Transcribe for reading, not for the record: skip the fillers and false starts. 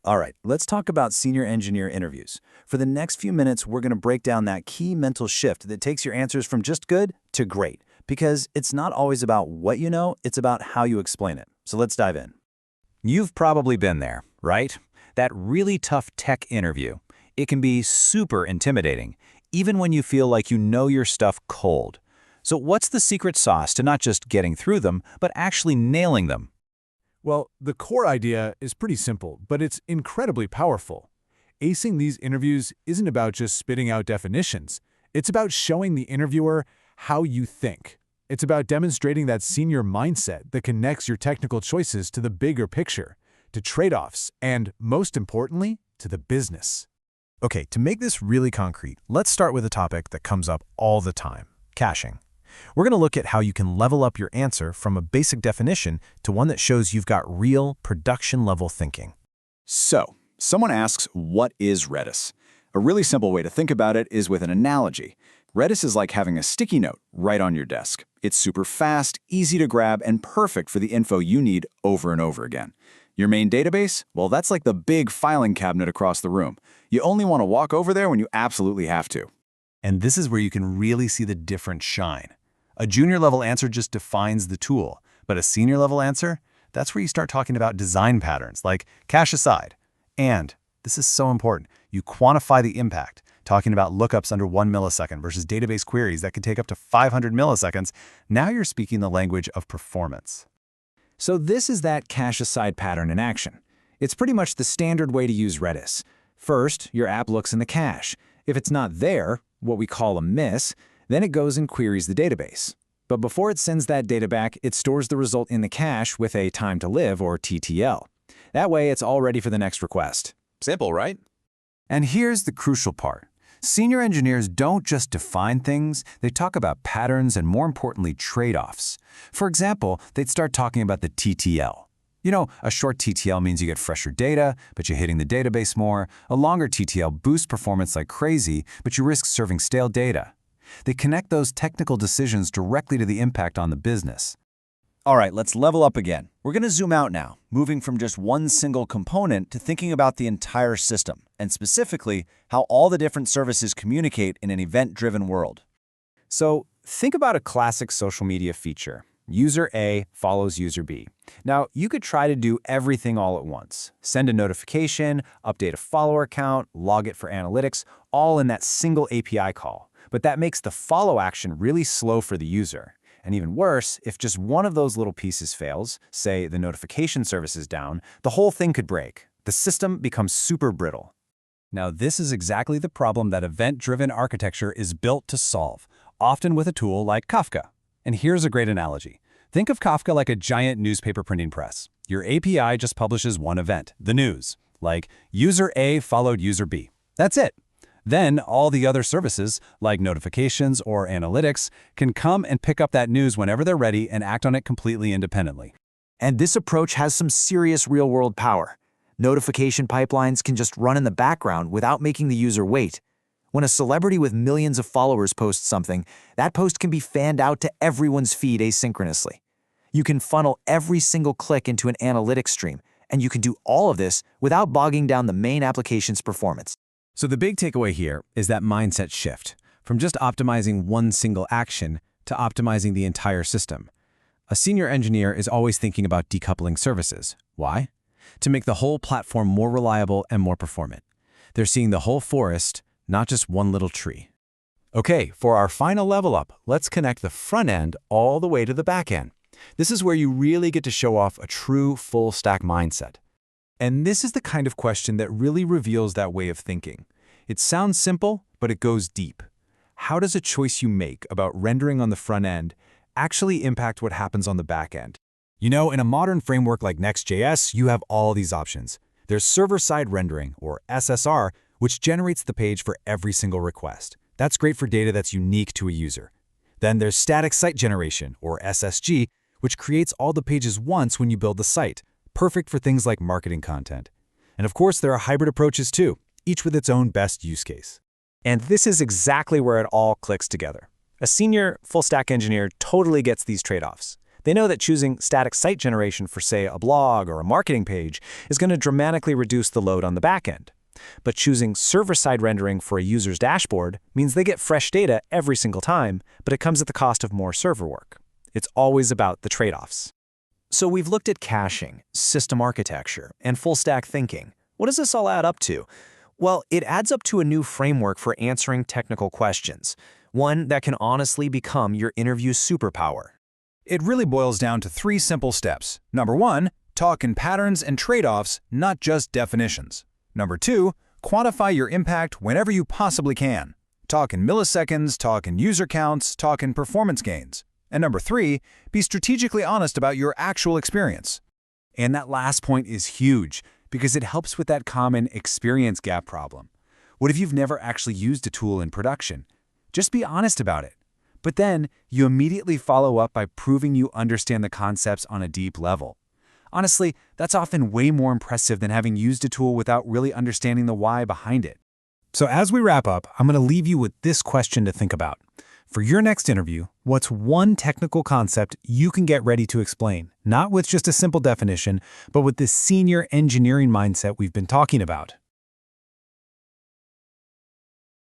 All right, let's talk about senior engineer interviews. For the next few minutes, we're going to break down that key mental shift that takes your answers from just good to great, because it's not always about what you know, it's about how you explain it. So let's dive in. You've probably been there, right? That really tough tech interview. It can be super intimidating, even when you feel like you know your stuff cold. So what's the secret sauce to not just getting through them, but actually nailing them? Well, the core idea is pretty simple, but it's incredibly powerful. Acing these interviews isn't about just spitting out definitions. It's about showing the interviewer how you think. It's about demonstrating that senior mindset that connects your technical choices to the bigger picture, to trade-offs, and, most importantly, to the business. Okay, to make this really concrete, let's start with a topic that comes up all the time: caching. We're going to look at how you can level up your answer from a basic definition to one that shows you've got real production-level thinking. So, someone asks, what is Redis? A really simple way to think about it is with an analogy. Redis is like having a sticky note right on your desk. It's super fast, easy to grab, and perfect for the info you need over and over again. Your main database? Well, that's like the big filing cabinet across the room. You only want to walk over there when you absolutely have to. And this is where you can really see the difference shine. A junior-level answer just defines the tool, but a senior-level answer, that's where you start talking about design patterns, like cache aside. And, this is so important, you quantify the impact, talking about lookups under 1 millisecond versus database queries that could take up to 500 milliseconds. Now you're speaking the language of performance. So this is that cache-aside pattern in action. It's pretty much the standard way to use Redis. First, your app looks in the cache. If it's not there, what we call a miss, then it goes and queries the database. But before it sends that data back, it stores the result in the cache with a time to live, or TTL. That way, it's all ready for the next request. Simple, right? And here's the crucial part. Senior engineers don't just define things, they talk about patterns and, more importantly, trade-offs. For example, they'd start talking about the TTL. You know, a short TTL means you get fresher data, but you're hitting the database more. A longer TTL boosts performance like crazy, but you risk serving stale data. They connect those technical decisions directly to the impact on the business. All right, let's level up again. We're going to zoom out now, moving from just one single component to thinking about the entire system, and specifically, how all the different services communicate in an event-driven world. So, think about a classic social media feature. User A follows user B. Now, you could try to do everything all at once. Send a notification, update a follower count, log it for analytics, all in that single API call. But that makes the follow action really slow for the user. And even worse, if just one of those little pieces fails, say the notification service is down, the whole thing could break. The system becomes super brittle. Now, this is exactly the problem that event-driven architecture is built to solve, often with a tool like Kafka. And here's a great analogy. Think of Kafka like a giant newspaper printing press. Your API just publishes one event, the news, like user A followed user B. That's it. Then all the other services, like notifications or analytics, can come and pick up that news whenever they're ready and act on it completely independently. And this approach has some serious real-world power. Notification pipelines can just run in the background without making the user wait. When a celebrity with millions of followers posts something, that post can be fanned out to everyone's feed asynchronously. You can funnel every single click into an analytics stream, and you can do all of this without bogging down the main application's performance. So the big takeaway here is that mindset shift, from just optimizing one single action to optimizing the entire system. A senior engineer is always thinking about decoupling services. Why? To make the whole platform more reliable and more performant. They're seeing the whole forest, not just one little tree. Okay, for our final level up, let's connect the front end all the way to the back end. This is where you really get to show off a true full-stack mindset. And this is the kind of question that really reveals that way of thinking. It sounds simple, but it goes deep. How does a choice you make about rendering on the front end actually impact what happens on the back end? You know, in a modern framework like Next.js, you have all these options. There's server-side rendering, or SSR, which generates the page for every single request. That's great for data that's unique to a user. Then there's static site generation, or SSG, which creates all the pages once when you build the site. Perfect for things like marketing content. And of course, there are hybrid approaches too, each with its own best use case. And this is exactly where it all clicks together. A senior full-stack engineer totally gets these trade-offs. They know that choosing static site generation for, say, a blog or a marketing page is going to dramatically reduce the load on the back end. But choosing server-side rendering for a user's dashboard means they get fresh data every single time, but it comes at the cost of more server work. It's always about the trade-offs. So we've looked at caching, system architecture, and full-stack thinking. What does this all add up to? Well, it adds up to a new framework for answering technical questions, one that can honestly become your interview superpower. It really boils down to 3 simple steps. Number 1, talk in patterns and trade-offs, not just definitions. Number 2, quantify your impact whenever you possibly can. Talk in milliseconds, talk in user counts, talk in performance gains. And number 3, be strategically honest about your actual experience. And that last point is huge because it helps with that common experience gap problem. What if you've never actually used a tool in production? Just be honest about it. But then you immediately follow up by proving you understand the concepts on a deep level. Honestly, that's often way more impressive than having used a tool without really understanding the why behind it. So as we wrap up, I'm going to leave you with this question to think about. For your next interview, what's one technical concept you can get ready to explain, not with just a simple definition, but with this senior engineering mindset we've been talking about?